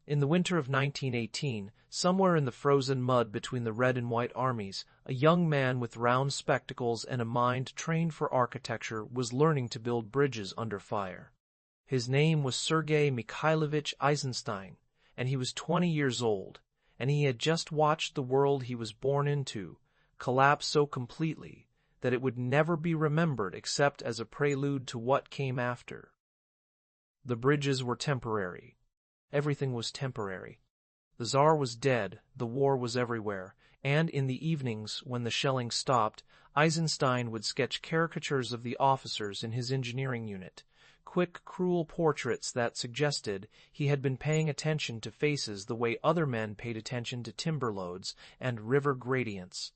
In the winter of 1918, somewhere in the frozen mud between the Red and White armies, a young man with round spectacles and a mind trained for architecture was learning to build bridges under fire. His name was Sergei Mikhailovich Eisenstein, and he was 20 years old, and he had just watched the world he was born into collapse so completely that it would never be remembered except as a prelude to what came after. The bridges were temporary. Everything was temporary. The Tsar was dead, the war was everywhere, and in the evenings, when the shelling stopped, Eisenstein would sketch caricatures of the officers in his engineering unit, quick, cruel portraits that suggested he had been paying attention to faces the way other men paid attention to timber loads and river gradients.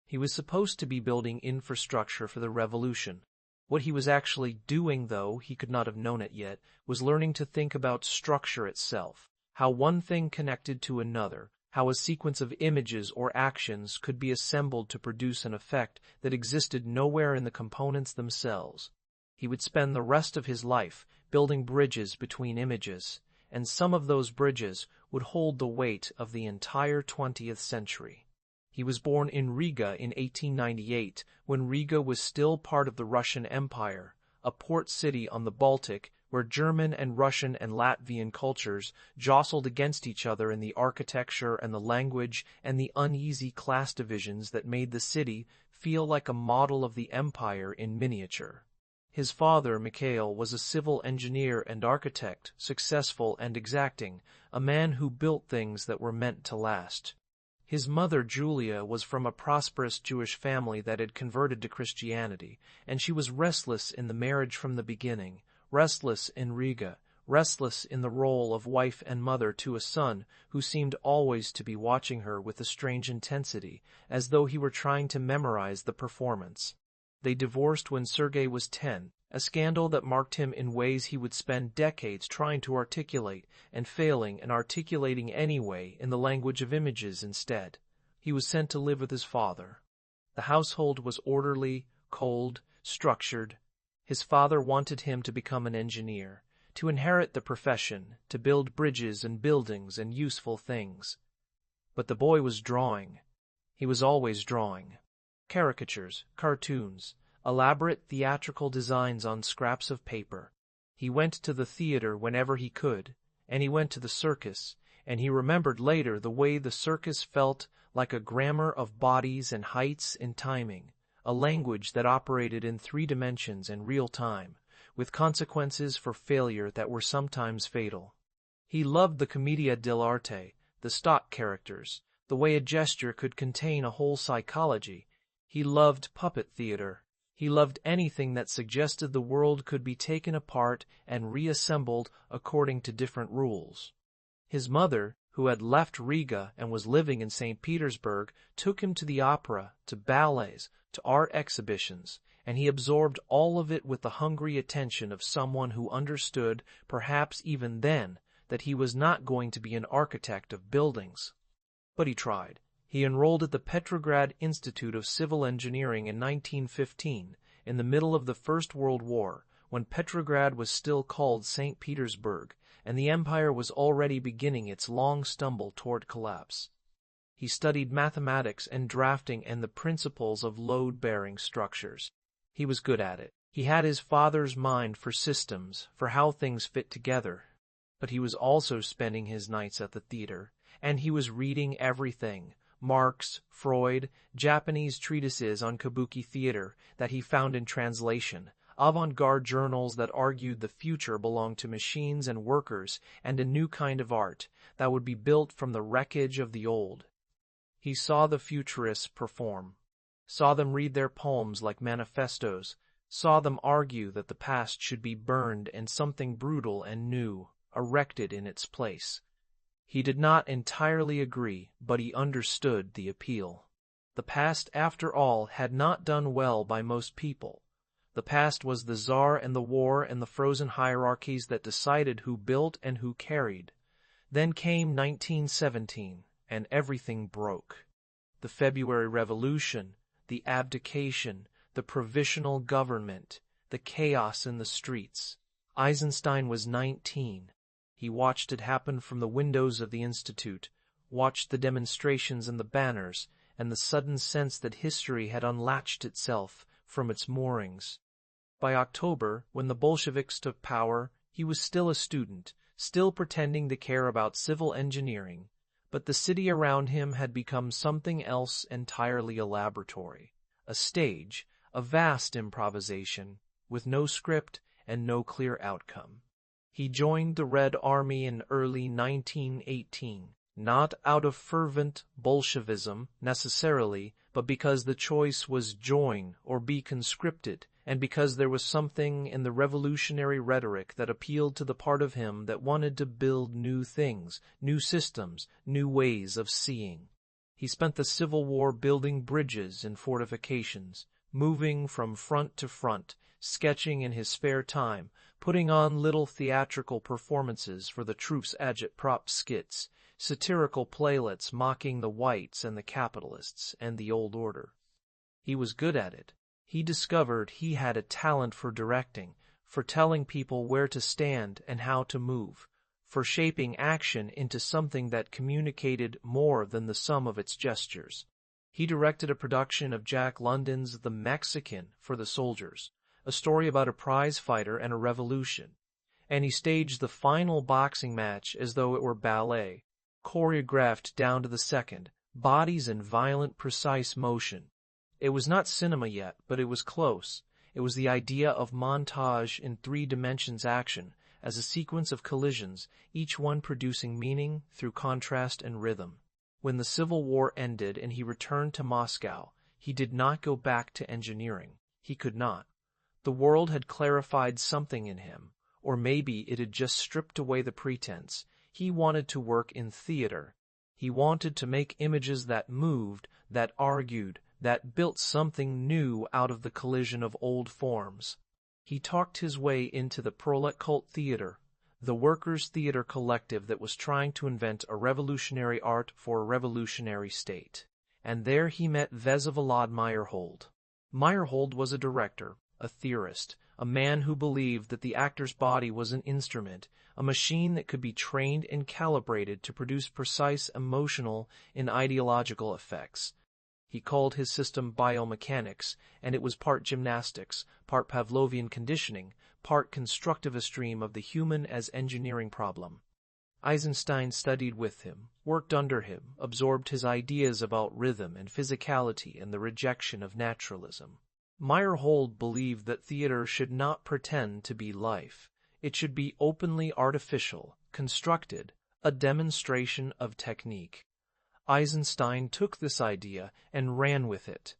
He was supposed to be building infrastructure for the revolution. What he was actually doing, though he could not have known it yet, was learning to think about structure itself, how one thing connected to another, how a sequence of images or actions could be assembled to produce an effect that existed nowhere in the components themselves. He would spend the rest of his life building bridges between images, and some of those bridges would hold the weight of the entire 20th century. He was born in Riga in 1898, when Riga was still part of the Russian Empire, a port city on the Baltic where German and Russian and Latvian cultures jostled against each other in the architecture and the language and the uneasy class divisions that made the city feel like a model of the empire in miniature. His father, Mikhail, was a civil engineer and architect, successful and exacting, a man who built things that were meant to last. His mother, Julia, was from a prosperous Jewish family that had converted to Christianity, and she was restless in the marriage from the beginning, restless in Riga, restless in the role of wife and mother to a son who seemed always to be watching her with a strange intensity, as though he were trying to memorize the performance. They divorced when Sergei was 10, a scandal that marked him in ways he would spend decades trying to articulate and failing and articulating anyway in the language of images instead. He was sent to live with his father. The household was orderly, cold, structured. His father wanted him to become an engineer, to inherit the profession, to build bridges and buildings and useful things. But the boy was drawing. He was always drawing. Caricatures, cartoons, elaborate theatrical designs on scraps of paper. He went to the theater whenever he could, and he went to the circus, and he remembered later the way the circus felt like a grammar of bodies and heights and timing, a language that operated in 3 dimensions and real time, with consequences for failure that were sometimes fatal. He loved the commedia dell'arte, the stock characters, the way a gesture could contain a whole psychology. He loved puppet theater. He loved anything that suggested the world could be taken apart and reassembled according to different rules. His mother, who had left Riga and was living in St. Petersburg, took him to the opera, to ballets, to art exhibitions, and he absorbed all of it with the hungry attention of someone who understood, perhaps even then, that he was not going to be an architect of buildings. But he tried. He enrolled at the Petrograd Institute of Civil Engineering in 1915, in the middle of the First World War, when Petrograd was still called St. Petersburg, and the empire was already beginning its long stumble toward collapse. He studied mathematics and drafting and the principles of load-bearing structures. He was good at it. He had his father's mind for systems, for how things fit together. But he was also spending his nights at the theater, and he was reading everything. Marx, Freud, Japanese treatises on kabuki theater that he found in translation, avant-garde journals that argued the future belonged to machines and workers, and a new kind of art that would be built from the wreckage of the old. He saw the futurists perform, saw them read their poems like manifestos, saw them argue that the past should be burned and something brutal and new erected in its place. He did not entirely agree, but he understood the appeal. The past, after all, had not done well by most people. The past was the Tsar and the war and the frozen hierarchies that decided who built and who carried. Then came 1917, and everything broke. The February Revolution, the abdication, the provisional government, the chaos in the streets. Eisenstein was 19. He watched it happen from the windows of the Institute, watched the demonstrations and the banners, and the sudden sense that history had unlatched itself from its moorings. By October, when the Bolsheviks took power, he was still a student, still pretending to care about civil engineering, but the city around him had become something else entirely: a laboratory, a stage, a vast improvisation, with no script and no clear outcome. He joined the Red Army in early 1918, not out of fervent Bolshevism necessarily, but because the choice was join or be conscripted, and because there was something in the revolutionary rhetoric that appealed to the part of him that wanted to build new things, new systems, new ways of seeing. He spent the Civil War building bridges and fortifications, moving from front to front, sketching in his spare time, putting on little theatrical performances for the troops' agitprop skits, satirical playlets mocking the whites and the capitalists and the old order. He was good at it. He discovered he had a talent for directing, for telling people where to stand and how to move, for shaping action into something that communicated more than the sum of its gestures. He directed a production of Jack London's The Mexican for the soldiers, a story about a prize fighter and a revolution, and he staged the final boxing match as though it were ballet, choreographed down to the second, bodies in violent, precise motion. It was not cinema yet, but it was close. It was the idea of montage in 3 dimensions action, as a sequence of collisions, each one producing meaning through contrast and rhythm. When the Civil War ended and he returned to Moscow, he did not go back to engineering. He could not. The world had clarified something in him, or maybe it had just stripped away the pretense. He wanted to work in theater. He wanted to make images that moved, that argued, that built something new out of the collision of old forms. He talked his way into the Proletkult Theater, the workers' theater collective that was trying to invent a revolutionary art for a revolutionary state. And there he met Vsevolod Meyerhold. Meyerhold was a director, a theorist, a man who believed that the actor's body was an instrument, a machine that could be trained and calibrated to produce precise emotional and ideological effects. He called his system biomechanics, and it was part gymnastics, part Pavlovian conditioning, part constructivist dream of the human as engineering problem. Eisenstein studied with him, worked under him, absorbed his ideas about rhythm and physicality and the rejection of naturalism. Meyerhold believed that theater should not pretend to be life. It should be openly artificial, constructed, a demonstration of technique. Eisenstein took this idea and ran with it.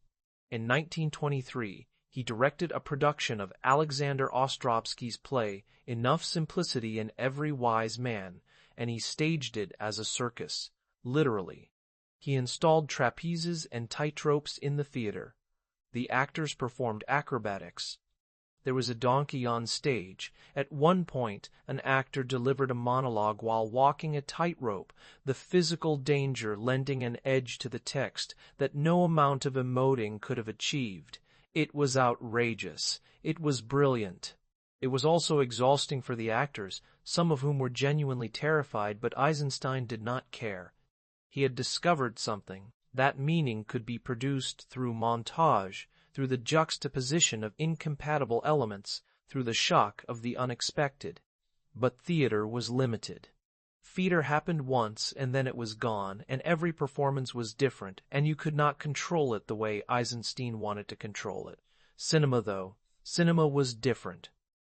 In 1923, he directed a production of Alexander Ostrovsky's play Enough Simplicity in Every Wise Man, and he staged it as a circus, literally. He installed trapezes and tightropes in the theater. The actors performed acrobatics. There was a donkey on stage. At one point, an actor delivered a monologue while walking a tightrope, the physical danger lending an edge to the text that no amount of emoting could have achieved. It was outrageous. It was brilliant. It was also exhausting for the actors, some of whom were genuinely terrified, but Eisenstein did not care. He had discovered something. That meaning could be produced through montage, through the juxtaposition of incompatible elements, through the shock of the unexpected. But theater was limited. Theater happened once, and then it was gone, and every performance was different, and you could not control it the way Eisenstein wanted to control it. Cinema, though, cinema was different.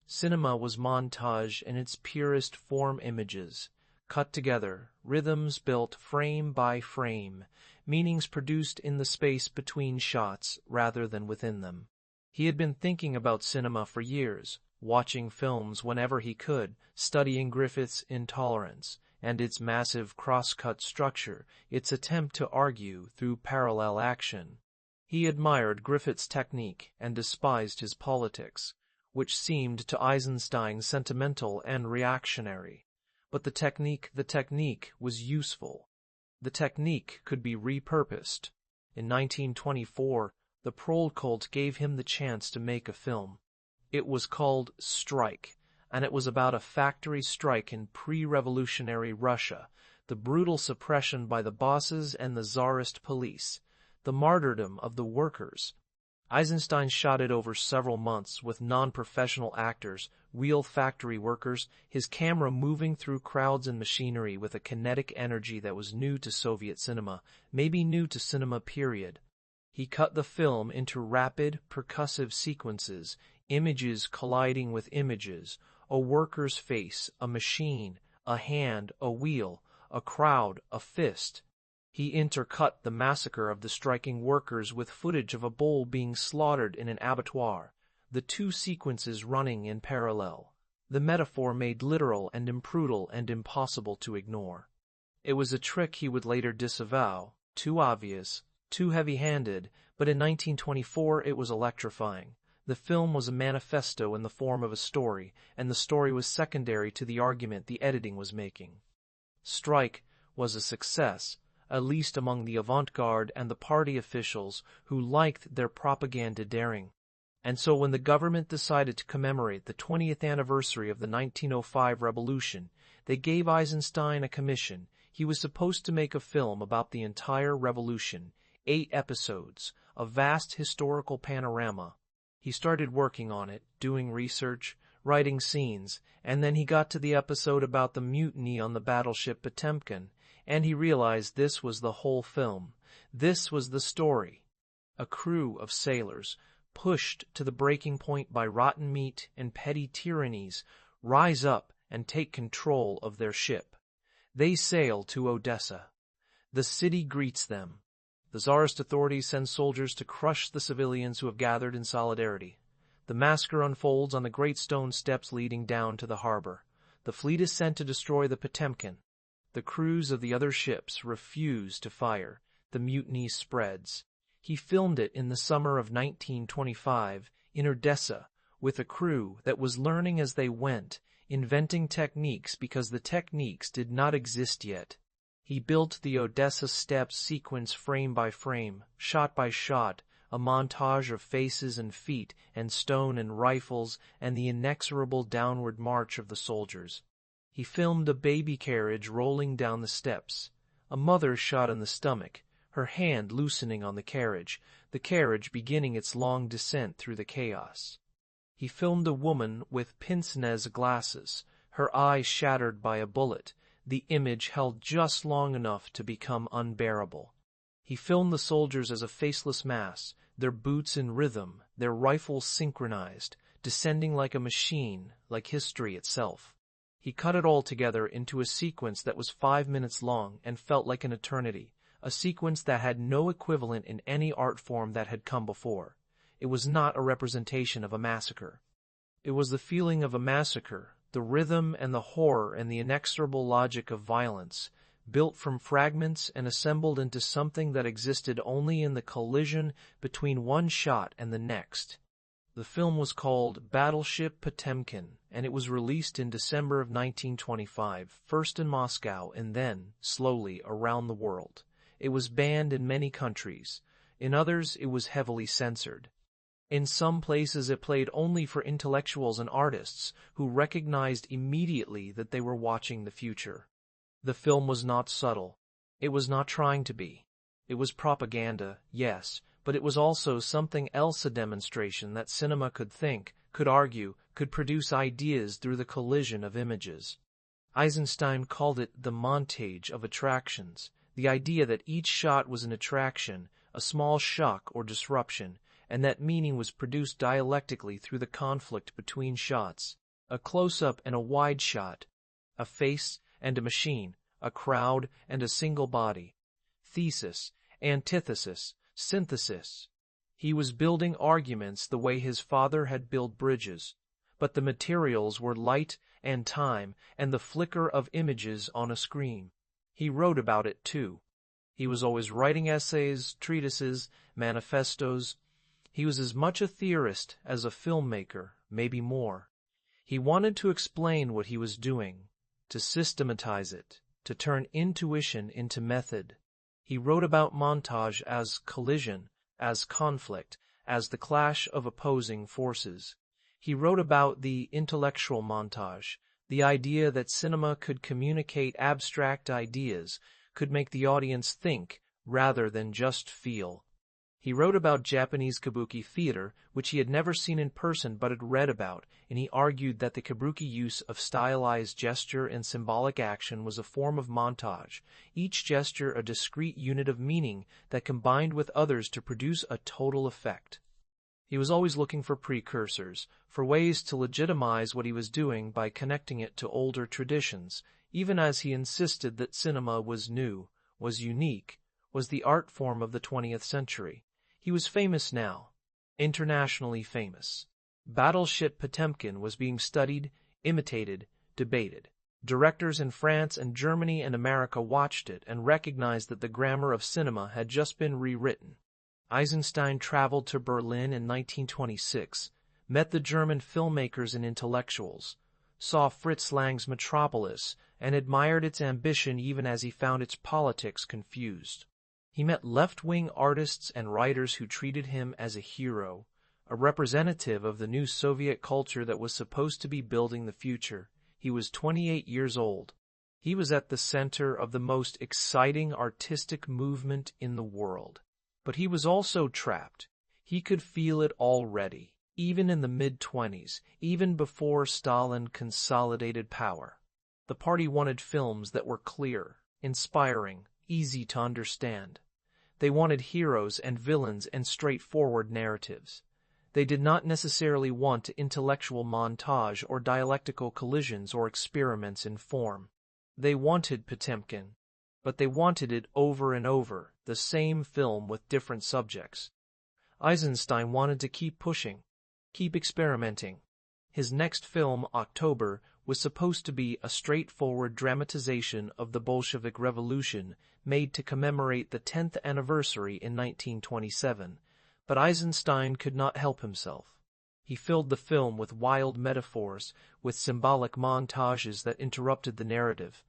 Cinema was montage in its purest form: images, cut together, rhythms built frame by frame, meanings produced in the space between shots rather than within them. He had been thinking about cinema for years, watching films whenever he could, studying Griffith's Intolerance and its massive cross-cut structure, its attempt to argue through parallel action. He admired Griffith's technique and despised his politics, which seemed to Eisenstein sentimental and reactionary. But the technique was useful. The technique could be repurposed. In 1924, the Proletkult gave him the chance to make a film. It was called Strike, and it was about a factory strike in pre-revolutionary Russia, the brutal suppression by the bosses and the czarist police, the martyrdom of the workers. Eisenstein shot it over several months with non-professional actors, real factory workers, his camera moving through crowds and machinery with a kinetic energy that was new to Soviet cinema, maybe new to cinema period. He cut the film into rapid, percussive sequences, images colliding with images, a worker's face, a machine, a hand, a wheel, a crowd, a fist. He intercut the massacre of the striking workers with footage of a bull being slaughtered in an abattoir, the two sequences running in parallel, the metaphor made literal and imprudent and impossible to ignore. It was a trick he would later disavow, too obvious, too heavy-handed, but in 1924 it was electrifying. The film was a manifesto in the form of a story, and the story was secondary to the argument the editing was making. Strike was a success, at least among the avant-garde and the party officials who liked their propaganda daring. And so when the government decided to commemorate the 20th anniversary of the 1905 revolution, they gave Eisenstein a commission. He was supposed to make a film about the entire revolution, 8 episodes, a vast historical panorama. He started working on it, doing research, writing scenes, and then he got to the episode about the mutiny on the battleship Potemkin, and he realized this was the whole film. This was the story. A crew of sailors, pushed to the breaking point by rotten meat and petty tyrannies, rise up and take control of their ship. They sail to Odessa. The city greets them. The czarist authorities send soldiers to crush the civilians who have gathered in solidarity. The massacre unfolds on the great stone steps leading down to the harbor. The fleet is sent to destroy the Potemkin. The crews of the other ships refuse to fire. The mutiny spreads. He filmed it in the summer of 1925 in Odessa with a crew that was learning as they went, inventing techniques because the techniques did not exist yet. He built the Odessa steps sequence frame by frame, shot by shot, a montage of faces and feet and stone and rifles and the inexorable downward march of the soldiers. He filmed a baby carriage rolling down the steps, a mother shot in the stomach, her hand loosening on the carriage beginning its long descent through the chaos. He filmed a woman with pince-nez glasses, her eyes shattered by a bullet, the image held just long enough to become unbearable. He filmed the soldiers as a faceless mass, their boots in rhythm, their rifles synchronized, descending like a machine, like history itself. He cut it all together into a sequence that was 5 minutes long and felt like an eternity, a sequence that had no equivalent in any art form that had come before. It was not a representation of a massacre. It was the feeling of a massacre, the rhythm and the horror and the inexorable logic of violence, built from fragments and assembled into something that existed only in the collision between one shot and the next. The film was called Battleship Potemkin, and it was released in December of 1925, first in Moscow and then, slowly, around the world. It was banned in many countries. In others, it was heavily censored. In some places it played only for intellectuals and artists who recognized immediately that they were watching the future. The film was not subtle. It was not trying to be. It was propaganda, yes, but it was also something else, a demonstration that cinema could think, could argue, could produce ideas through the collision of images. Eisenstein called it the montage of attractions, the idea that each shot was an attraction, a small shock or disruption, and that meaning was produced dialectically through the conflict between shots, a close-up and a wide shot, a face and a machine, a crowd and a single body, thesis, antithesis, synthesis. He was building arguments the way his father had built bridges, but the materials were light and time and the flicker of images on a screen. He wrote about it too. He was always writing essays, treatises, manifestos. He was as much a theorist as a filmmaker, maybe more. He wanted to explain what he was doing, to systematize it, to turn intuition into method. He wrote about montage as collision, as conflict, as the clash of opposing forces. He wrote about the intellectual montage, the idea that cinema could communicate abstract ideas, could make the audience think rather than just feel. He wrote about Japanese kabuki theater, which he had never seen in person but had read about, and he argued that the kabuki use of stylized gesture and symbolic action was a form of montage, each gesture a discrete unit of meaning that combined with others to produce a total effect. He was always looking for precursors, for ways to legitimize what he was doing by connecting it to older traditions, even as he insisted that cinema was new, was unique, was the art form of the 20th century. He was famous now, internationally famous. Battleship Potemkin was being studied, imitated, debated. Directors in France and Germany and America watched it and recognized that the grammar of cinema had just been rewritten. Eisenstein traveled to Berlin in 1926, met the German filmmakers and intellectuals, saw Fritz Lang's Metropolis, and admired its ambition even as he found its politics confused. He met left-wing artists and writers who treated him as a hero, a representative of the new Soviet culture that was supposed to be building the future. He was 28 years old. He was at the center of the most exciting artistic movement in the world. But he was also trapped. He could feel it already, even in the mid-20s, even before Stalin consolidated power. The party wanted films that were clear, inspiring, easy to understand. They wanted heroes and villains and straightforward narratives. They did not necessarily want intellectual montage or dialectical collisions or experiments in form. They wanted Potemkin, but they wanted it over and over, the same film with different subjects. Eisenstein wanted to keep pushing, keep experimenting. His next film, October, was supposed to be a straightforward dramatization of the Bolshevik Revolution made to commemorate the 10th anniversary in 1927, but Eisenstein could not help himself. He filled the film with wild metaphors, with symbolic montages that interrupted the narrative.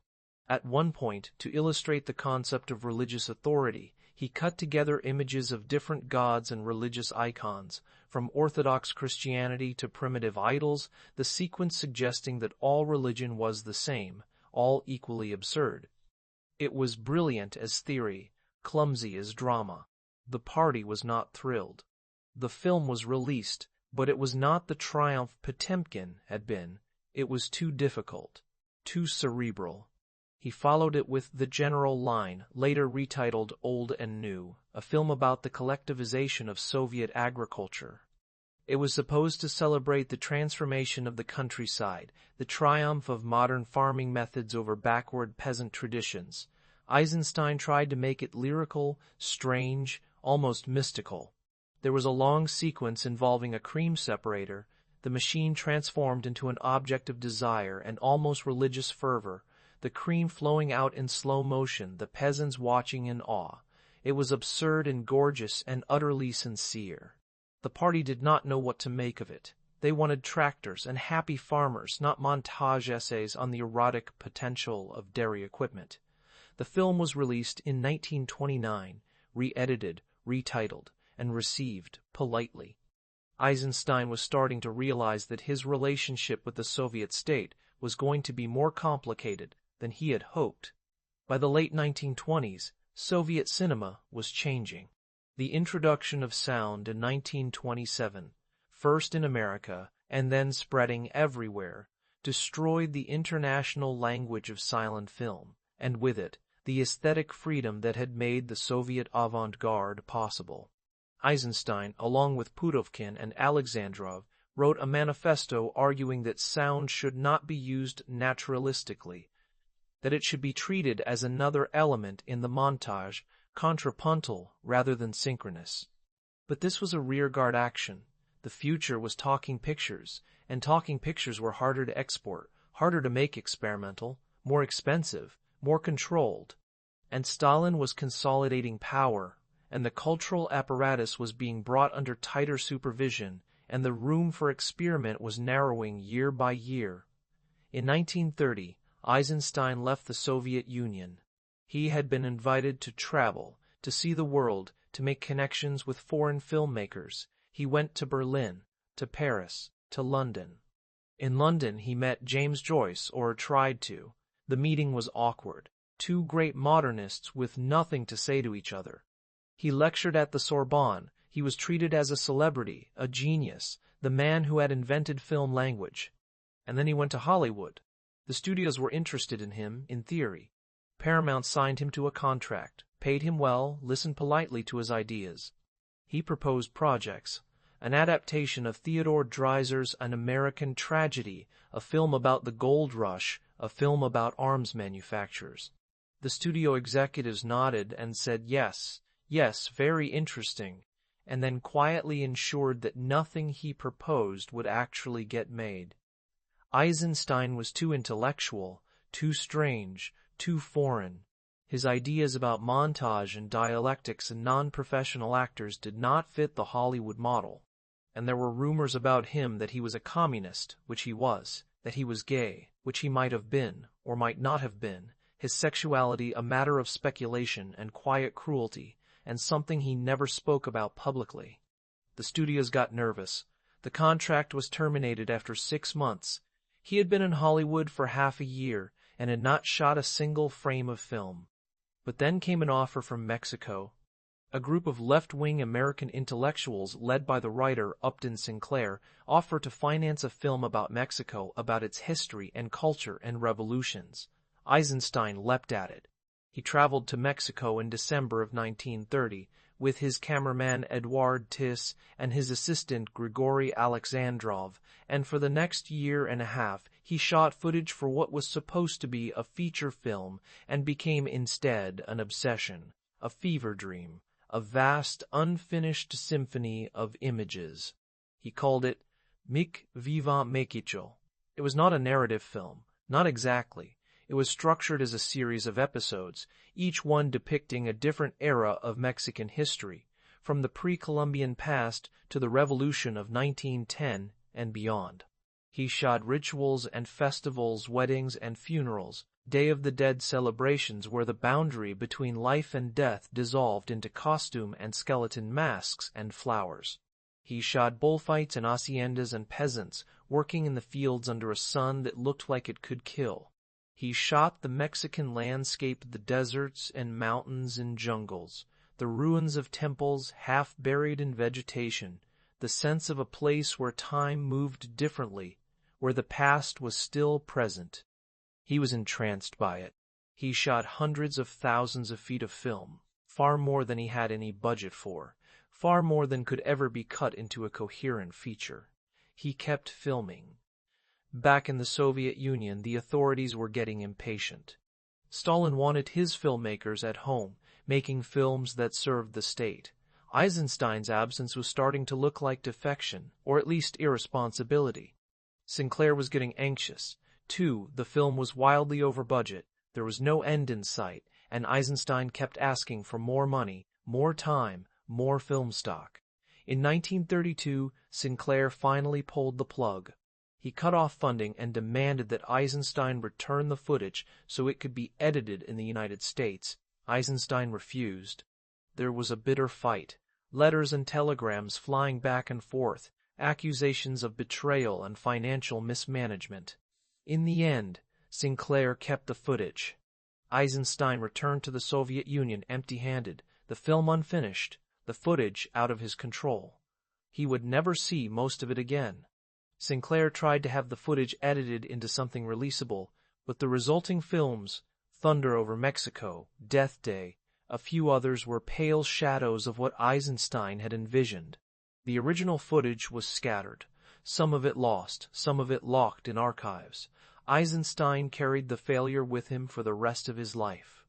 At one point, to illustrate the concept of religious authority, he cut together images of different gods and religious icons, from Orthodox Christianity to primitive idols, the sequence suggesting that all religion was the same, all equally absurd. It was brilliant as theory, clumsy as drama. The party was not thrilled. The film was released, but it was not the triumph Potemkin had been. It was too difficult, too cerebral. He followed it with The General Line, later retitled Old and New, a film about the collectivization of Soviet agriculture. It was supposed to celebrate the transformation of the countryside, the triumph of modern farming methods over backward peasant traditions. Eisenstein tried to make it lyrical, strange, almost mystical. There was a long sequence involving a cream separator, the machine transformed into an object of desire and almost religious fervor, the cream flowing out in slow motion, the peasants watching in awe. It was absurd and gorgeous and utterly sincere. The party did not know what to make of it. They wanted tractors and happy farmers, not montage essays on the erotic potential of dairy equipment. The film was released in 1929, re-edited, retitled, and received politely. Eisenstein was starting to realize that his relationship with the Soviet state was going to be more complicated than he had hoped. By the late 1920s, Soviet cinema was changing. The introduction of sound in 1927, first in America and then spreading everywhere, destroyed the international language of silent film, and with it, the aesthetic freedom that had made the Soviet avant-garde possible. Eisenstein, along with Potemkin and Alexandrov, wrote a manifesto arguing that sound should not be used naturalistically, that it should be treated as another element in the montage, contrapuntal rather than synchronous. But this was a rearguard action. The future was talking pictures, and talking pictures were harder to export, harder to make experimental, more expensive, more controlled. And Stalin was consolidating power, and the cultural apparatus was being brought under tighter supervision, and the room for experiment was narrowing year by year. In 1930, Eisenstein left the Soviet Union. He had been invited to travel, to see the world, to make connections with foreign filmmakers. He went to Berlin, to Paris, to London. In London he met James Joyce, or tried to. The meeting was awkward. Two great modernists with nothing to say to each other. He lectured at the Sorbonne. He was treated as a celebrity, a genius, the man who had invented film language. And then he went to Hollywood. The studios were interested in him, in theory. Paramount signed him to a contract, paid him well, listened politely to his ideas. He proposed projects: an adaptation of Theodore Dreiser's An American Tragedy, a film about the gold rush, a film about arms manufacturers. The studio executives nodded and said yes, yes, very interesting, and then quietly ensured that nothing he proposed would actually get made. Eisenstein was too intellectual, too strange, too foreign. His ideas about montage and dialectics and non-professional actors did not fit the Hollywood model. And there were rumors about him that he was a communist, which he was, that he was gay, which he might have been, or might not have been, his sexuality a matter of speculation and quiet cruelty, and something he never spoke about publicly. The studios got nervous. The contract was terminated after 6 months. He had been in Hollywood for half a year and had not shot a single frame of film. But then came an offer from Mexico. A group of left-wing American intellectuals led by the writer Upton Sinclair offered to finance a film about Mexico, about its history and culture and revolutions. Eisenstein leapt at it. He traveled to Mexico in December of 1930 with his cameraman Eduard Tiss and his assistant Grigory Alexandrov, and for the next year and a half he shot footage for what was supposed to be a feature film and became instead an obsession, a fever dream, a vast unfinished symphony of images. He called it Mic Vivant Mexico. It was not a narrative film, not exactly. It was structured as a series of episodes, each one depicting a different era of Mexican history, from the pre-Columbian past to the Revolution of 1910 and beyond. He shot rituals and festivals, weddings and funerals, Day of the Dead celebrations where the boundary between life and death dissolved into costume and skeleton masks and flowers. He shot bullfights and haciendas and peasants working in the fields under a sun that looked like it could kill. He shot the Mexican landscape, the deserts and mountains and jungles, the ruins of temples half buried in vegetation, the sense of a place where time moved differently, where the past was still present. He was entranced by it. He shot hundreds of thousands of feet of film, far more than he had any budget for, far more than could ever be cut into a coherent feature. He kept filming. Back in the Soviet Union, the authorities were getting impatient. Stalin wanted his filmmakers at home, making films that served the state. Eisenstein's absence was starting to look like defection, or at least irresponsibility. Sinclair was getting anxious. Too, the film was wildly over budget, there was no end in sight, and Eisenstein kept asking for more money, more time, more film stock. In 1932, Sinclair finally pulled the plug. He cut off funding and demanded that Eisenstein return the footage so it could be edited in the United States. Eisenstein refused. There was a bitter fight, letters and telegrams flying back and forth, accusations of betrayal and financial mismanagement. In the end, Sinclair kept the footage. Eisenstein returned to the Soviet Union empty-handed, the film unfinished, the footage out of his control. He would never see most of it again. Sinclair tried to have the footage edited into something releasable, but the resulting films, Thunder over Mexico, Death Day, a few others were pale shadows of what Eisenstein had envisioned. The original footage was scattered, some of it lost, some of it locked in archives. Eisenstein carried the failure with him for the rest of his life.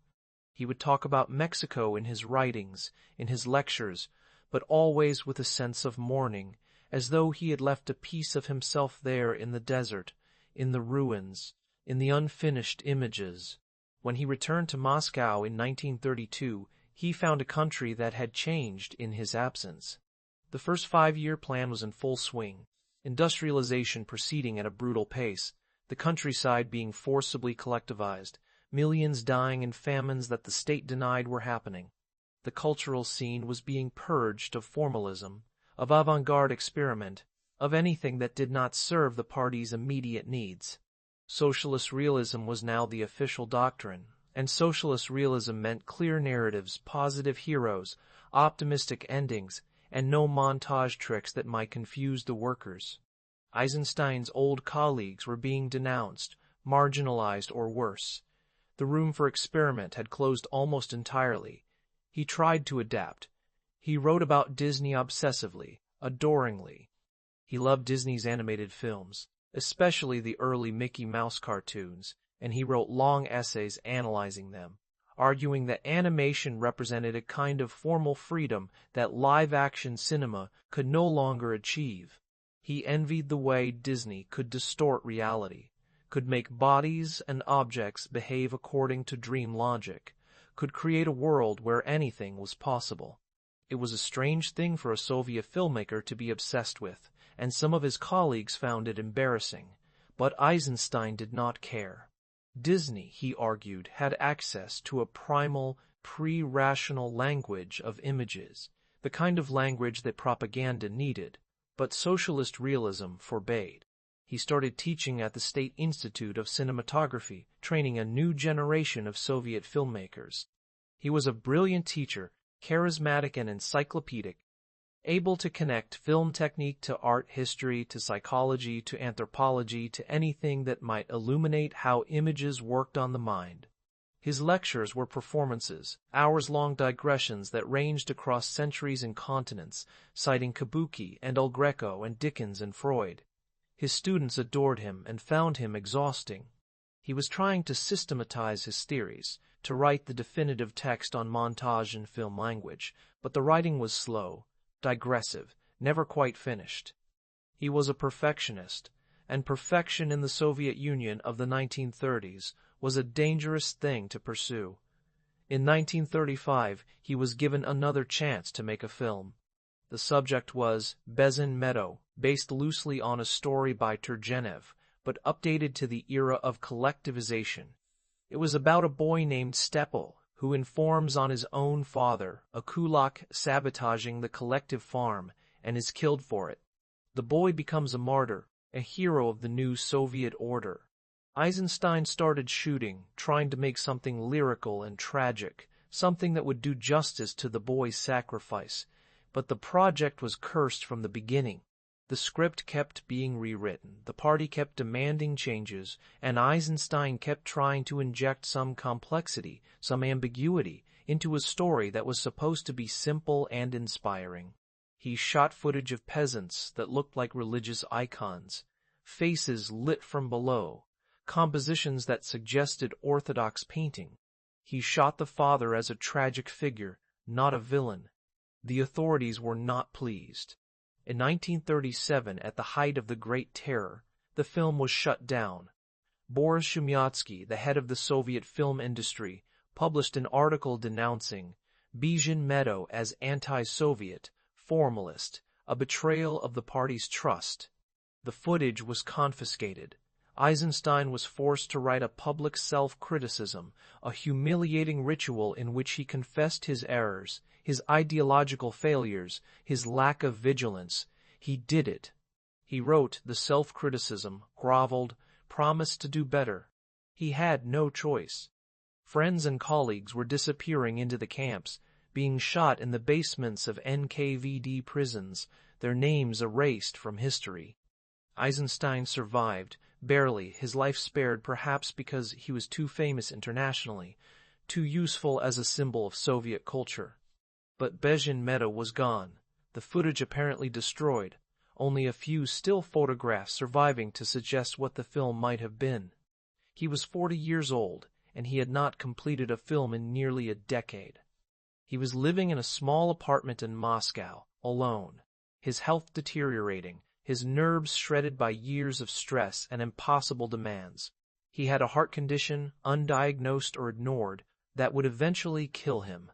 He would talk about Mexico in his writings, in his lectures, but always with a sense of mourning, as though he had left a piece of himself there in the desert, in the ruins, in the unfinished images. When he returned to Moscow in 1932, he found a country that had changed in his absence. The first 5-year plan was in full swing, industrialization proceeding at a brutal pace, the countryside being forcibly collectivized, millions dying in famines that the state denied were happening. The cultural scene was being purged of formalism, of avant-garde experiment. of anything that did not serve the party's immediate needs. Socialist realism was now the official doctrine, and socialist realism meant clear narratives, positive heroes, optimistic endings, and no montage tricks that might confuse the workers. Eisenstein's old colleagues were being denounced, marginalized, or worse. The room for experiment had closed almost entirely. He tried to adapt. He wrote about Disney obsessively, adoringly. He loved Disney's animated films, especially the early Mickey Mouse cartoons, and he wrote long essays analyzing them, arguing that animation represented a kind of formal freedom that live-action cinema could no longer achieve. He envied the way Disney could distort reality, could make bodies and objects behave according to dream logic, could create a world where anything was possible. It was a strange thing for a Soviet filmmaker to be obsessed with, and some of his colleagues found it embarrassing, but Eisenstein did not care. Disney, he argued, had access to a primal, pre-rational language of images, the kind of language that propaganda needed, but socialist realism forbade. He started teaching at the State Institute of Cinematography, training a new generation of Soviet filmmakers. He was a brilliant teacher, charismatic and encyclopedic, able to connect film technique to art history, to psychology, to anthropology, to anything that might illuminate how images worked on the mind. His lectures were performances, hours-long digressions that ranged across centuries and continents, citing Kabuki and El Greco and Dickens and Freud. His students adored him and found him exhausting. He was trying to systematize his theories, to write the definitive text on montage and film language, but the writing was slow, digressive, never quite finished. He was a perfectionist, and perfection in the Soviet Union of the 1930s was a dangerous thing to pursue. In 1935, he was given another chance to make a film. The subject was Bezin Meadow, based loosely on a story by Turgenev, but updated to the era of collectivization. It was about a boy named Stepel, who informs on his own father, a kulak sabotaging the collective farm, and is killed for it. The boy becomes a martyr, a hero of the new Soviet order. Eisenstein started shooting, trying to make something lyrical and tragic, something that would do justice to the boy's sacrifice. But the project was cursed from the beginning. The script kept being rewritten, the party kept demanding changes, and Eisenstein kept trying to inject some complexity, some ambiguity, into a story that was supposed to be simple and inspiring. He shot footage of peasants that looked like religious icons, faces lit from below, compositions that suggested orthodox painting. He shot the father as a tragic figure, not a villain. The authorities were not pleased. In 1937, at the height of the Great Terror, the film was shut down. Boris Shumyatsky, the head of the Soviet film industry, published an article denouncing Bezin Meadow as anti-Soviet, formalist, a betrayal of the party's trust. The footage was confiscated. Eisenstein was forced to write a public self-criticism, a humiliating ritual in which he confessed his errors, his ideological failures, his lack of vigilance. He did it. He wrote the self-criticism, groveled, promised to do better. He had no choice. Friends and colleagues were disappearing into the camps, being shot in the basements of NKVD prisons, their names erased from history. Eisenstein survived, barely, his life spared perhaps because he was too famous internationally, too useful as a symbol of Soviet culture. But Bezin Meadow was gone, the footage apparently destroyed, only a few still photographs surviving to suggest what the film might have been. He was 40 years old, and he had not completed a film in nearly a decade. He was living in a small apartment in Moscow, alone, his health deteriorating, his nerves shredded by years of stress and impossible demands. He had a heart condition, undiagnosed or ignored, that would eventually kill him.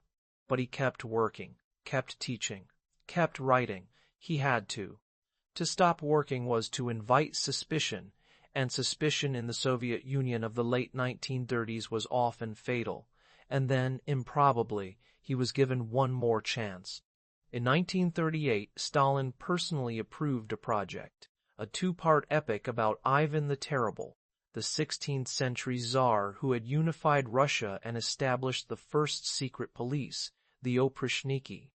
But he kept working, kept teaching, kept writing. He had to. To stop working was to invite suspicion, and suspicion in the Soviet Union of the late 1930s was often fatal. And then, improbably, he was given one more chance. In 1938, Stalin personally approved a project, a two-part epic about Ivan the Terrible, the 16th-century Tsar who had unified Russia and established the first secret police, the Oprichniki.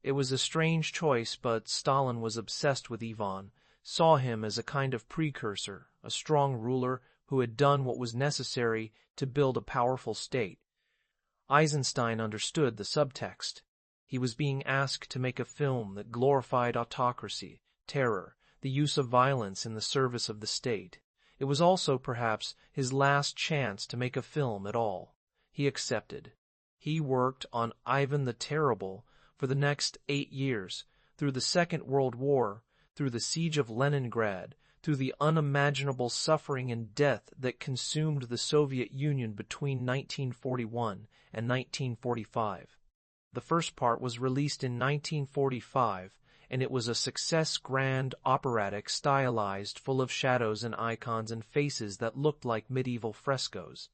It was a strange choice, but Stalin was obsessed with Ivan, saw him as a kind of precursor, a strong ruler who had done what was necessary to build a powerful state. Eisenstein understood the subtext. He was being asked to make a film that glorified autocracy, terror, the use of violence in the service of the state. It was also, perhaps, his last chance to make a film at all. He accepted. He worked on Ivan the Terrible for the next 8 years, through the Second World War, through the siege of Leningrad, through the unimaginable suffering and death that consumed the Soviet Union between 1941 and 1945. The first part was released in 1945, and it was a success, grand, operatic, stylized, full of shadows and icons and faces that looked like medieval frescoes.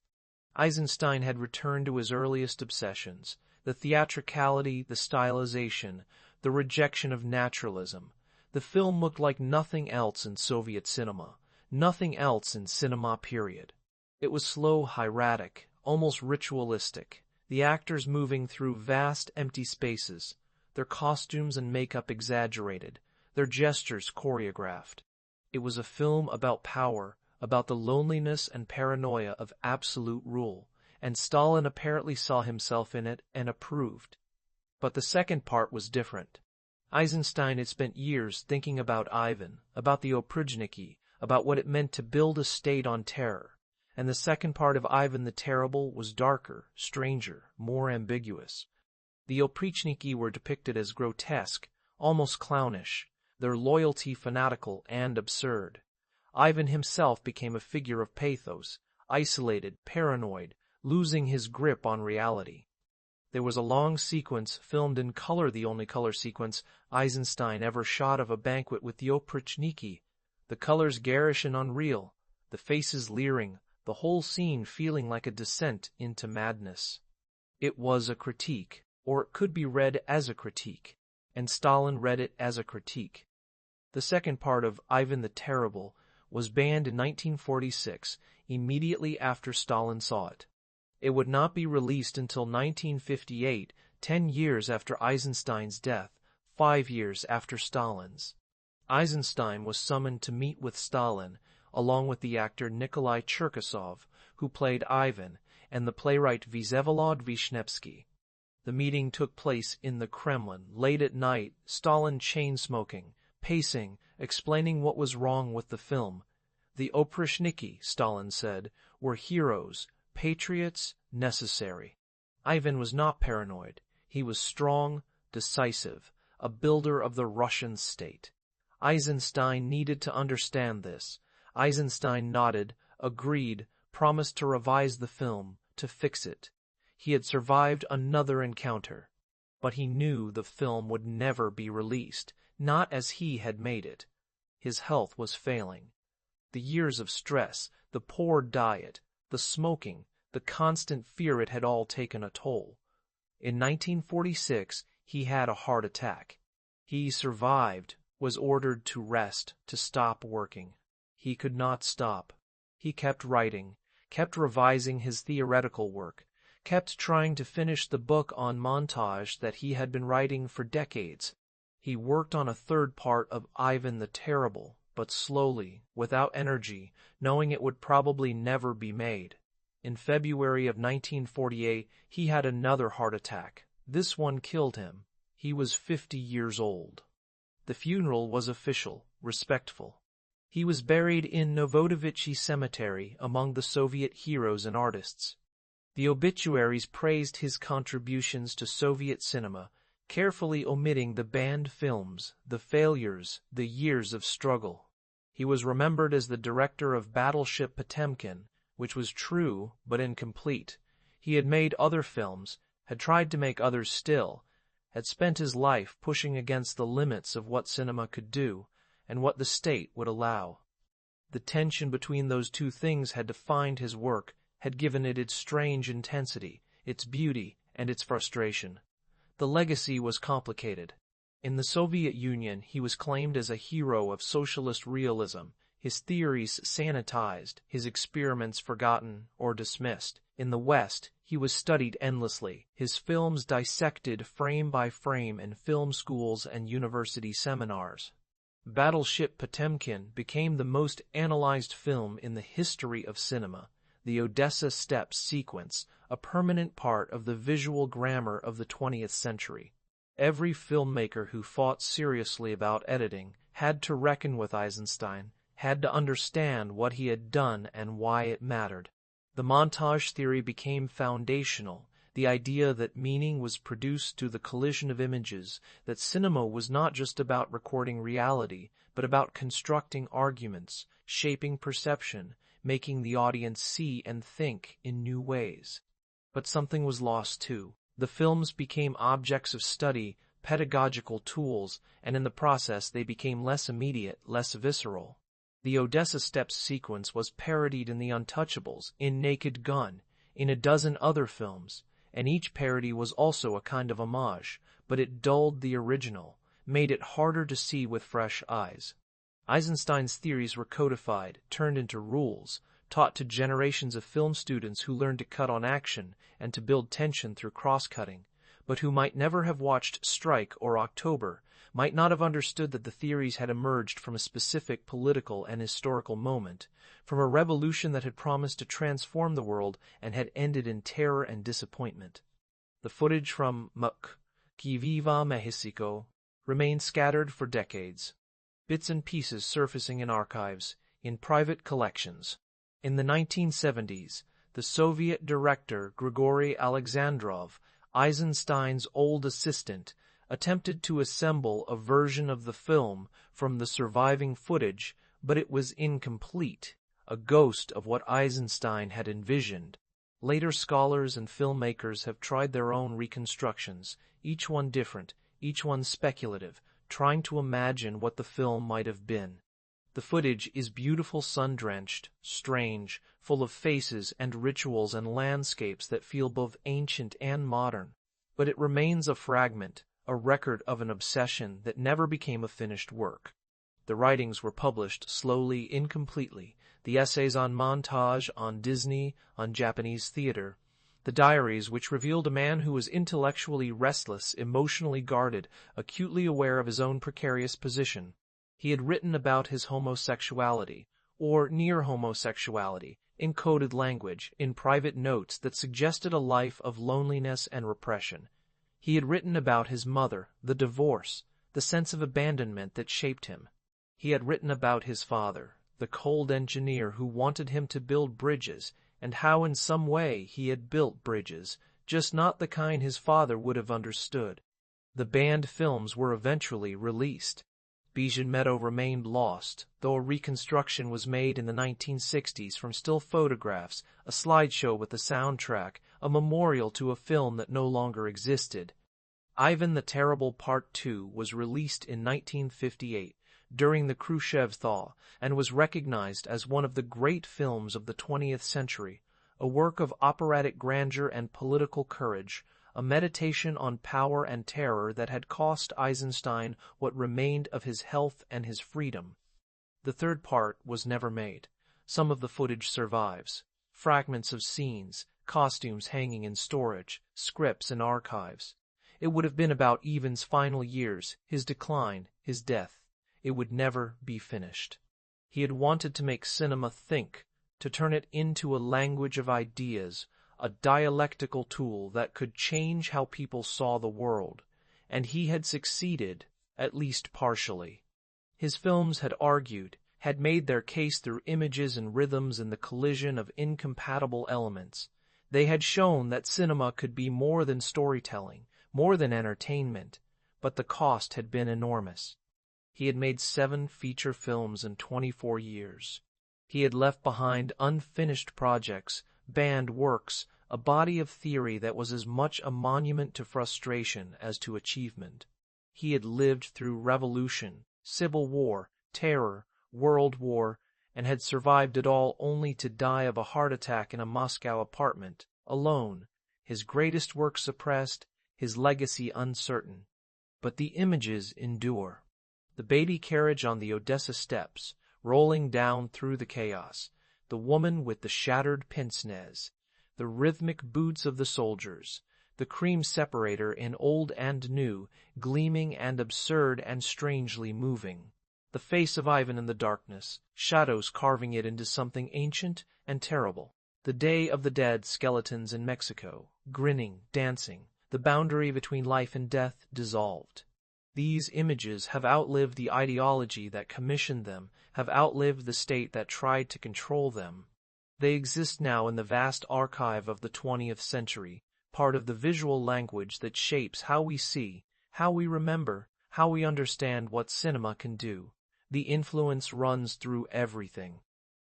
Eisenstein had returned to his earliest obsessions, the theatricality, the stylization, the rejection of naturalism. The film looked like nothing else in Soviet cinema, nothing else in cinema period. It was slow, hieratic, almost ritualistic, the actors moving through vast empty spaces, their costumes and makeup exaggerated, their gestures choreographed. It was a film about power, about the loneliness and paranoia of absolute rule, and Stalin apparently saw himself in it and approved. But the second part was different. Eisenstein had spent years thinking about Ivan, about the Oprichniki, about what it meant to build a state on terror, and the second part of Ivan the Terrible was darker, stranger, more ambiguous. The Oprichniki were depicted as grotesque, almost clownish, their loyalty fanatical and absurd. Ivan himself became a figure of pathos, isolated, paranoid, losing his grip on reality. There was a long sequence, filmed in color, the only color sequence Eisenstein ever shot, of a banquet with the Oprichniki, the colors garish and unreal, the faces leering, the whole scene feeling like a descent into madness. It was a critique, or it could be read as a critique, and Stalin read it as a critique. The second part of Ivan the Terrible was banned in 1946, immediately after Stalin saw it. It would not be released until 1958, 10 years after Eisenstein's death, 5 years after Stalin's. Eisenstein was summoned to meet with Stalin, along with the actor Nikolai Cherkasov, who played Ivan, and the playwright Vsevolod Vishnevsky. The meeting took place in the Kremlin, late at night, Stalin chain-smoking, pacing, explaining what was wrong with the film. The Oprichniki, Stalin said, were heroes, patriots, necessary. Ivan was not paranoid. He was strong, decisive, a builder of the Russian state. Eisenstein needed to understand this. Eisenstein nodded, agreed, promised to revise the film, to fix it. He had survived another encounter. But he knew the film would never be released, not as he had made it. His health was failing. The years of stress, the poor diet, the smoking, the constant fear, it had all taken a toll. In 1946, he had a heart attack. He survived, was ordered to rest, to stop working. He could not stop. He kept writing, kept revising his theoretical work, kept trying to finish the book on montage that he had been writing for decades. He worked on a third part of Ivan the Terrible, but slowly, without energy, knowing it would probably never be made. In February of 1948, he had another heart attack. This one killed him. He was 50 years old. The funeral was official, respectful. He was buried in Novodevichy Cemetery among the Soviet heroes and artists. The obituaries praised his contributions to Soviet cinema, carefully omitting the banned films, the failures, the years of struggle. He was remembered as the director of Battleship Potemkin, which was true but incomplete. He had made other films, had tried to make others still, had spent his life pushing against the limits of what cinema could do and what the state would allow. The tension between those two things had defined his work, had given it its strange intensity, its beauty, and its frustration. The legacy was complicated. In the Soviet Union, he was claimed as a hero of socialist realism, his theories sanitized, his experiments forgotten or dismissed. In the West, he was studied endlessly, his films dissected frame by frame in film schools and university seminars. Battleship Potemkin became the most analyzed film in the history of cinema, the Odessa Steppes sequence, a permanent part of the visual grammar of the 20th century. Every filmmaker who fought seriously about editing had to reckon with Eisenstein, had to understand what he had done and why it mattered. The montage theory became foundational, the idea that meaning was produced through the collision of images, that cinema was not just about recording reality, but about constructing arguments, shaping perception, making the audience see and think in new ways. But something was lost too. The films became objects of study, pedagogical tools, and in the process they became less immediate, less visceral. The Odessa Steppes sequence was parodied in The Untouchables, in Naked Gun, in a dozen other films, and each parody was also a kind of homage, but it dulled the original, made it harder to see with fresh eyes. Eisenstein's theories were codified, turned into rules, taught to generations of film students who learned to cut on action and to build tension through cross-cutting, but who might never have watched Strike or October, might not have understood that the theories had emerged from a specific political and historical moment, from a revolution that had promised to transform the world and had ended in terror and disappointment. The footage from Qui Viva Mexico remained scattered for decades, bits and pieces surfacing in archives, in private collections. In the 1970s, the Soviet director Grigory Alexandrov, Eisenstein's old assistant, attempted to assemble a version of the film from the surviving footage, but it was incomplete, a ghost of what Eisenstein had envisioned. Later scholars and filmmakers have tried their own reconstructions, each one different, each one speculative, trying to imagine what the film might have been. The footage is beautiful, sun-drenched, strange, full of faces and rituals and landscapes that feel both ancient and modern. But it remains a fragment, a record of an obsession that never became a finished work. The writings were published slowly, incompletely, the essays on montage, on Disney, on Japanese theater, the diaries which revealed a man who was intellectually restless, emotionally guarded, acutely aware of his own precarious position. He had written about his homosexuality, or near homosexuality, in coded language, in private notes that suggested a life of loneliness and repression. He had written about his mother, the divorce, the sense of abandonment that shaped him. He had written about his father, the cold engineer who wanted him to build bridges, and how in some way he had built bridges, just not the kind his father would have understood. The banned films were eventually released. Bijan Meadow remained lost, though a reconstruction was made in the 1960s from still photographs, a slideshow with a soundtrack, a memorial to a film that no longer existed. Ivan the Terrible Part 2 was released in 1958, during the Khrushchev thaw, and was recognized as one of the great films of the 20th century, a work of operatic grandeur and political courage, a meditation on power and terror that had cost Eisenstein what remained of his health and his freedom. The third part was never made. Some of the footage survives. Fragments of scenes, costumes hanging in storage, scripts in archives. It would have been about Ivan's final years, his decline, his death. It would never be finished. He had wanted to make cinema think, to turn it into a language of ideas, a dialectical tool that could change how people saw the world, and he had succeeded, at least partially. His films had argued, had made their case through images and rhythms in the collision of incompatible elements. They had shown that cinema could be more than storytelling, more than entertainment, but the cost had been enormous. He had made 7 feature films in 24 years. He had left behind unfinished projects, banned works, a body of theory that was as much a monument to frustration as to achievement. He had lived through revolution, civil war, terror, world war, and had survived it all only to die of a heart attack in a Moscow apartment, alone, his greatest work suppressed, his legacy uncertain. but the images endure. The baby carriage on the Odessa steps, rolling down through the chaos, the woman with the shattered pince-nez, the rhythmic boots of the soldiers, the cream separator in Old and New, gleaming and absurd and strangely moving, the face of Ivan in the darkness, shadows carving it into something ancient and terrible, the Day of the Dead skeletons in Mexico, grinning, dancing, the boundary between life and death dissolved. These images have outlived the ideology that commissioned them, have outlived the state that tried to control them. They exist now in the vast archive of the 20th century, part of the visual language that shapes how we see, how we remember, how we understand what cinema can do. The influence runs through everything.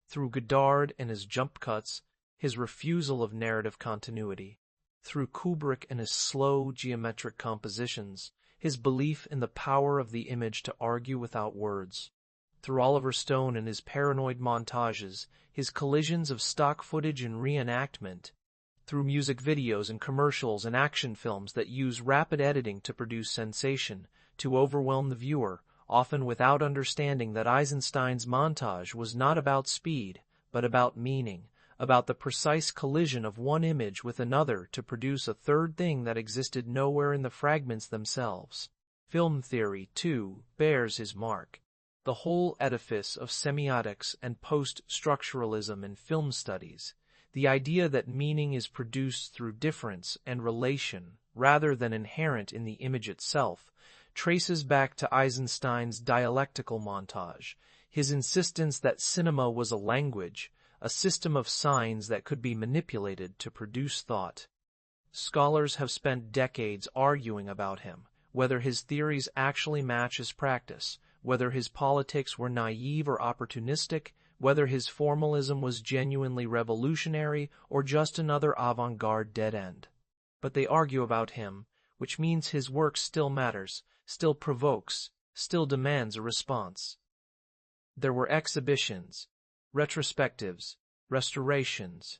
Through Godard and his jump cuts, his refusal of narrative continuity. Through Kubrick and his slow, geometric compositions, his belief in the power of the image to argue without words. Through Oliver Stone and his paranoid montages, his collisions of stock footage and reenactment. Through music videos and commercials and action films that use rapid editing to produce sensation, to overwhelm the viewer, often without understanding that Eisenstein's montage was not about speed, but about meaning, about the precise collision of one image with another to produce a third thing that existed nowhere in the fragments themselves. Film theory, too, bears his mark. The whole edifice of semiotics and post-structuralism in film studies, the idea that meaning is produced through difference and relation rather than inherent in the image itself, traces back to Eisenstein's dialectical montage, his insistence that cinema was a language, a system of signs that could be manipulated to produce thought. Scholars have spent decades arguing about him, whether his theories actually match his practice, whether his politics were naive or opportunistic, whether his formalism was genuinely revolutionary or just another avant-garde dead end. But they argue about him, which means his work still matters, still provokes, still demands a response. There were exhibitions, retrospectives, restorations.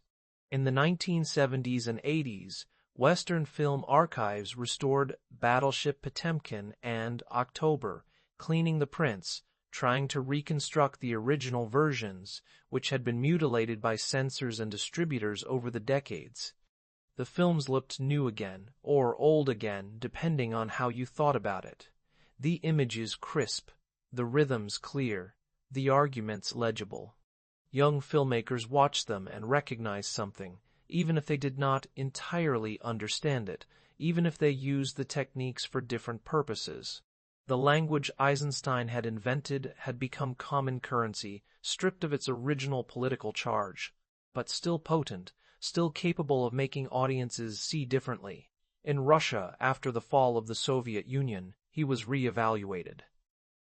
In the 1970s and 80s, Western film archives restored Battleship Potemkin and October, cleaning the prints, trying to reconstruct the original versions, which had been mutilated by censors and distributors over the decades. The films looked new again, or old again, depending on how you thought about it. The images crisp, the rhythms clear, the arguments legible. Young filmmakers watched them and recognized something, even if they did not entirely understand it, even if they used the techniques for different purposes. The language Eisenstein had invented had become common currency, stripped of its original political charge, but still potent, still capable of making audiences see differently. In Russia, after the fall of the Soviet Union, he was re-evaluated.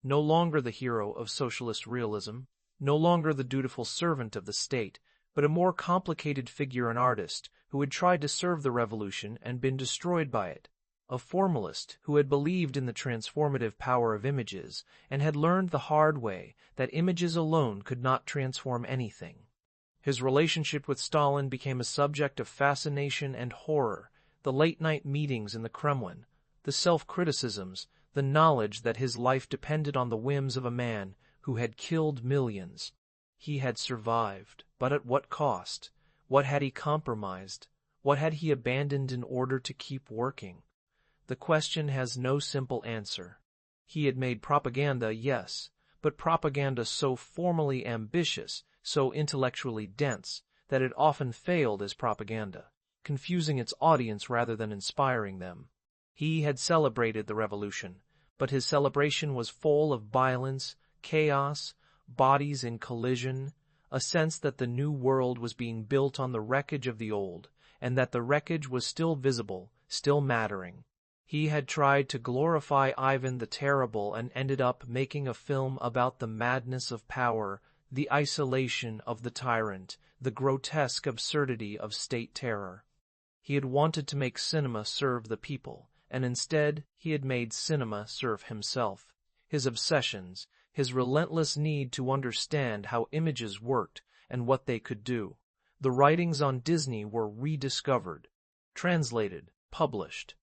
No longer the hero of socialist realism, no longer the dutiful servant of the state, but a more complicated figure and artist who had tried to serve the revolution and been destroyed by it. A formalist who had believed in the transformative power of images and had learned the hard way that images alone could not transform anything. His relationship with Stalin became a subject of fascination and horror, the late-night meetings in the Kremlin, the self-criticisms, the knowledge that his life depended on the whims of a man who had killed millions. He had survived, but at what cost? What had he compromised? What had he abandoned in order to keep working? The question has no simple answer. He had made propaganda, yes, but propaganda so formally ambitious, so intellectually dense, that it often failed as propaganda, confusing its audience rather than inspiring them. He had celebrated the revolution, but his celebration was full of violence, chaos, bodies in collision, a sense that the new world was being built on the wreckage of the old, and that the wreckage was still visible, still mattering. He had tried to glorify Ivan the Terrible and ended up making a film about the madness of power, the isolation of the tyrant, the grotesque absurdity of state terror. He had wanted to make cinema serve the people, and instead he had made cinema serve himself, his obsessions, his relentless need to understand how images worked and what they could do. The writings on Disney were rediscovered, translated, published.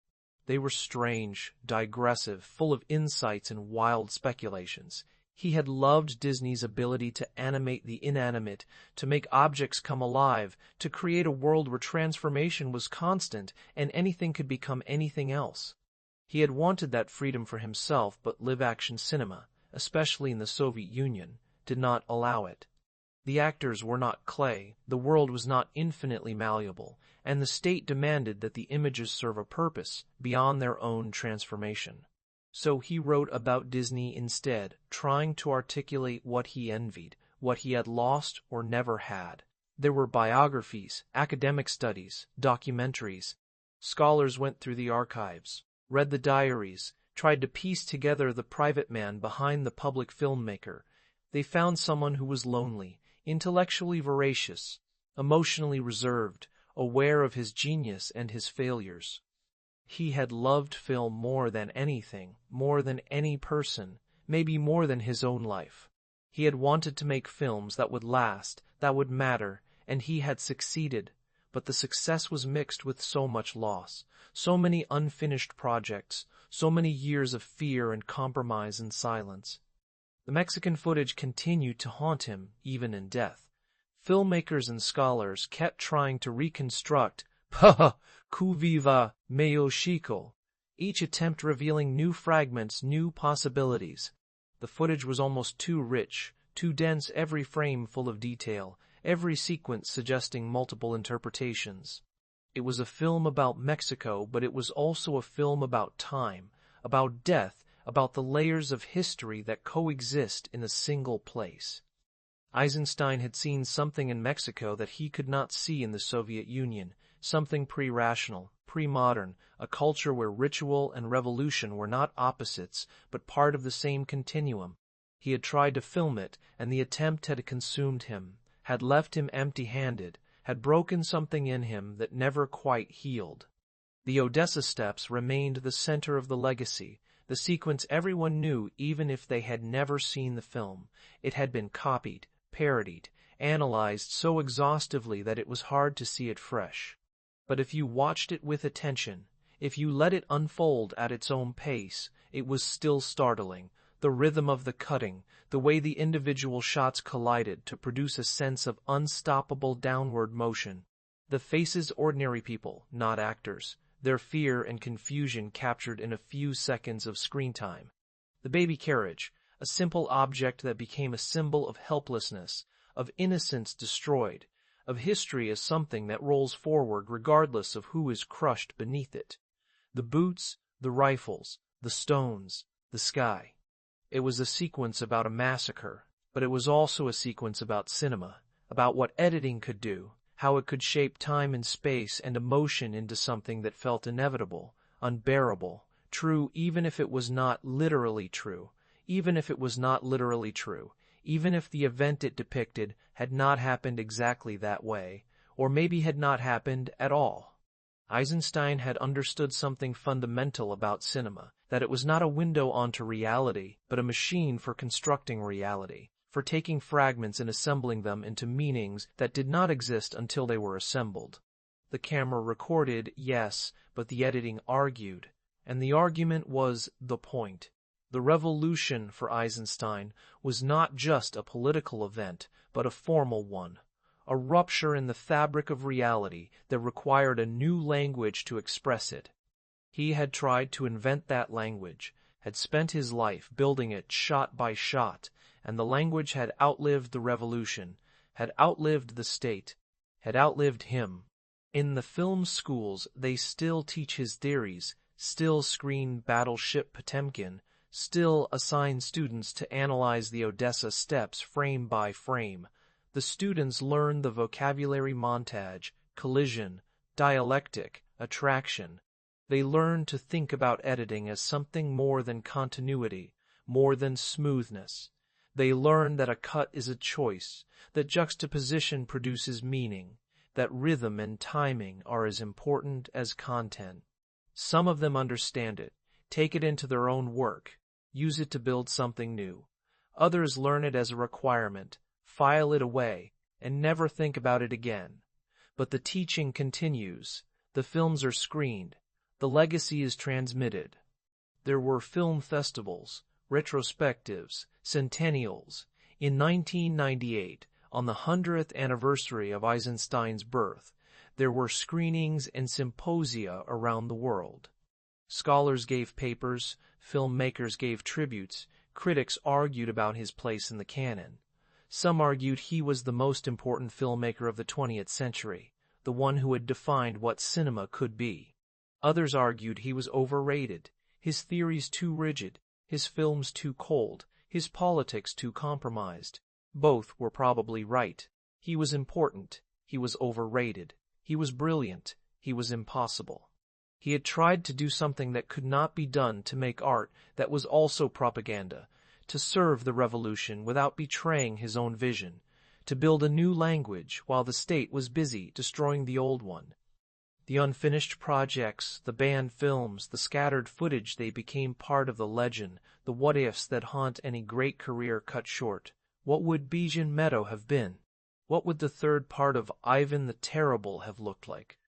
They were strange, digressive, full of insights and wild speculations. He had loved Disney's ability to animate the inanimate, to make objects come alive, to create a world where transformation was constant and anything could become anything else. He had wanted that freedom for himself, but live-action cinema, especially in the Soviet Union, did not allow it. The actors were not clay, the world was not infinitely malleable, and the state demanded that the images serve a purpose beyond their own transformation. So he wrote about Disney instead, trying to articulate what he envied, what he had lost or never had. There were biographies, academic studies, documentaries. Scholars went through the archives, read the diaries, tried to piece together the private man behind the public filmmaker. They found someone who was lonely, intellectually voracious, emotionally reserved, aware of his genius and his failures. He had loved film more than anything, more than any person, maybe more than his own life. He had wanted to make films that would last, that would matter, and he had succeeded, but the success was mixed with so much loss, so many unfinished projects, so many years of fear and compromise and silence. The Mexican footage continued to haunt him, even in death. Filmmakers and scholars kept trying to reconstruct "Ku viva Mexico," each attempt revealing new fragments, new possibilities. The footage was almost too rich, too dense, every frame full of detail, every sequence suggesting multiple interpretations. It was a film about Mexico, but it was also a film about time, about death, about the layers of history that coexist in a single place. Eisenstein had seen something in Mexico that he could not see in the Soviet Union, something pre-rational, pre-modern, a culture where ritual and revolution were not opposites, but part of the same continuum. He had tried to film it, and the attempt had consumed him, had left him empty-handed, had broken something in him that never quite healed. The Odessa steps remained the center of the legacy, the sequence everyone knew even if they had never seen the film. It had been copied, parodied, analyzed so exhaustively that it was hard to see it fresh. But if you watched it with attention, if you let it unfold at its own pace, it was still startling. The rhythm of the cutting, the way the individual shots collided to produce a sense of unstoppable downward motion. The faces ordinary people, not actors, their fear and confusion captured in a few seconds of screen time. The baby carriage, a simple object that became a symbol of helplessness, of innocence destroyed, of history as something that rolls forward regardless of who is crushed beneath it. The boots, the rifles, the stones, the sky. It was a sequence about a massacre, but it was also a sequence about cinema, about what editing could do, how it could shape time and space and emotion into something that felt inevitable, unbearable, true even if it was not literally true, even if it was not literally true, even if the event it depicted had not happened exactly that way, or maybe had not happened at all. Eisenstein had understood something fundamental about cinema, that it was not a window onto reality, but a machine for constructing reality, for taking fragments and assembling them into meanings that did not exist until they were assembled. The camera recorded, yes, but the editing argued, and the argument was the point. The revolution for Eisenstein was not just a political event, but a formal one, a rupture in the fabric of reality that required a new language to express it. He had tried to invent that language, had spent his life building it shot by shot, and the language had outlived the revolution, had outlived the state, had outlived him. In the film schools they still teach his theories, still screen Battleship Potemkin, still assign students to analyze the Odessa steps frame by frame. The students learn the vocabulary montage, collision, dialectic, attraction. They learn to think about editing as something more than continuity, more than smoothness. They learn that a cut is a choice, that juxtaposition produces meaning, that rhythm and timing are as important as content. Some of them understand it, take it into their own work, use it to build something new. Others learn it as a requirement, file it away, and never think about it again. But the teaching continues. The films are screened. The legacy is transmitted. There were film festivals, retrospectives, centennials. In 1998, on the 100th anniversary of Eisenstein's birth, there were screenings and symposia around the world. Scholars gave papers, filmmakers gave tributes, critics argued about his place in the canon. Some argued he was the most important filmmaker of the 20th century, the one who had defined what cinema could be. Others argued he was overrated, his theories too rigid, his films too cold, his politics too compromised. Both were probably right. He was important, he was overrated, he was brilliant, he was impossible. He had tried to do something that could not be done, to make art that was also propaganda, to serve the revolution without betraying his own vision, to build a new language while the state was busy destroying the old one. The unfinished projects, the banned films, the scattered footage, they became part of the legend, the what-ifs that haunt any great career cut short. What would Bijan Meadow have been? What would the third part of Ivan the Terrible have looked like?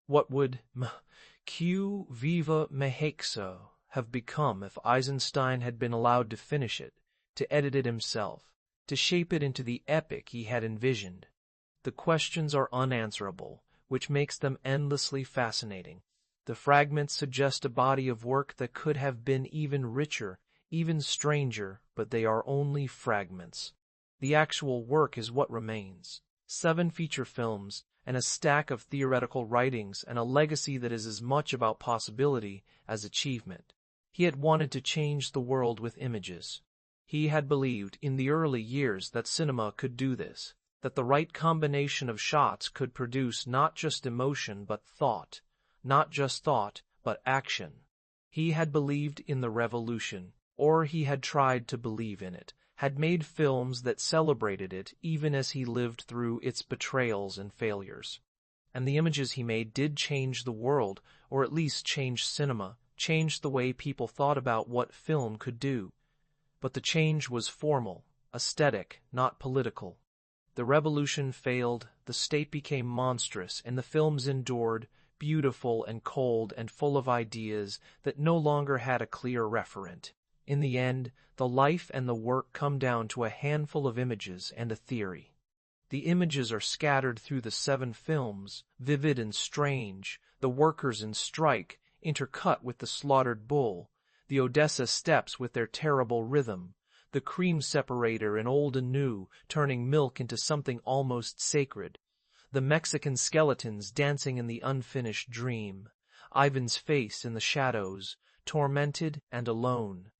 What would Q Viva Mehexo have become if Eisenstein had been allowed to finish it, to edit it himself, to shape it into the epic he had envisioned? The questions are unanswerable, which makes them endlessly fascinating. The fragments suggest a body of work that could have been even richer, even stranger, but they are only fragments. The actual work is what remains. 7 feature films, and a stack of theoretical writings, and a legacy that is as much about possibility as achievement. He had wanted to change the world with images. He had believed in the early years that cinema could do this, that the right combination of shots could produce not just emotion but thought, not just thought but action. He had believed in the revolution, or he had tried to believe in it, had made films that celebrated it even as he lived through its betrayals and failures. And the images he made did change the world, or at least change cinema, changed the way people thought about what film could do. But the change was formal, aesthetic, not political. The revolution failed, the state became monstrous, and the films endured, beautiful and cold and full of ideas that no longer had a clear referent. In the end, the life and the work come down to a handful of images and a theory. The images are scattered through the 7 films, vivid and strange, the workers in strike, intercut with the slaughtered bull, the Odessa steps with their terrible rhythm, the cream separator in Old and New turning milk into something almost sacred, the Mexican skeletons dancing in the unfinished dream, Ivan's face in the shadows, tormented and alone.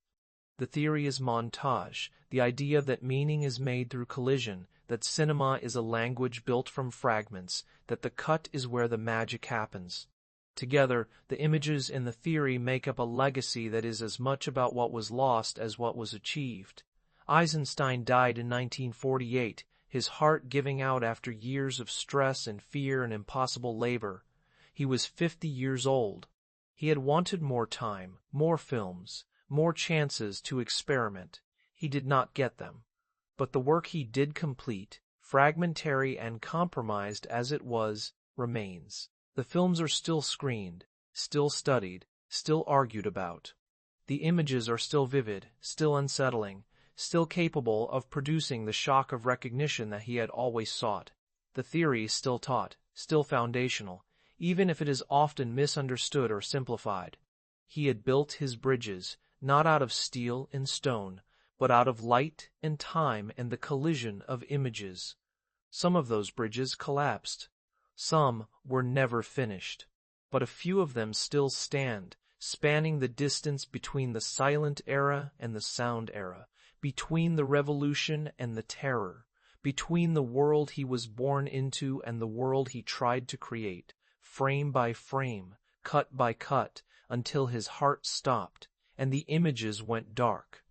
The theory is montage, the idea that meaning is made through collision, that cinema is a language built from fragments, that the cut is where the magic happens. Together, the images and the theory make up a legacy that is as much about what was lost as what was achieved. Eisenstein died in 1948, his heart giving out after years of stress and fear and impossible labor. He was 50 years old. He had wanted more time, more films, more chances to experiment. He did not get them. But the work he did complete, fragmentary and compromised as it was, remains. The films are still screened, still studied, still argued about. The images are still vivid, still unsettling, still capable of producing the shock of recognition that he had always sought. The theory is still taught, still foundational, even if it is often misunderstood or simplified. He had built his bridges, not out of steel and stone, but out of light and time and the collision of images. Some of those bridges collapsed. Some were never finished, but a few of them still stand, spanning the distance between the silent era and the sound era, between the revolution and the terror, between the world he was born into and the world he tried to create, frame by frame, cut by cut, until his heart stopped, and the images went dark.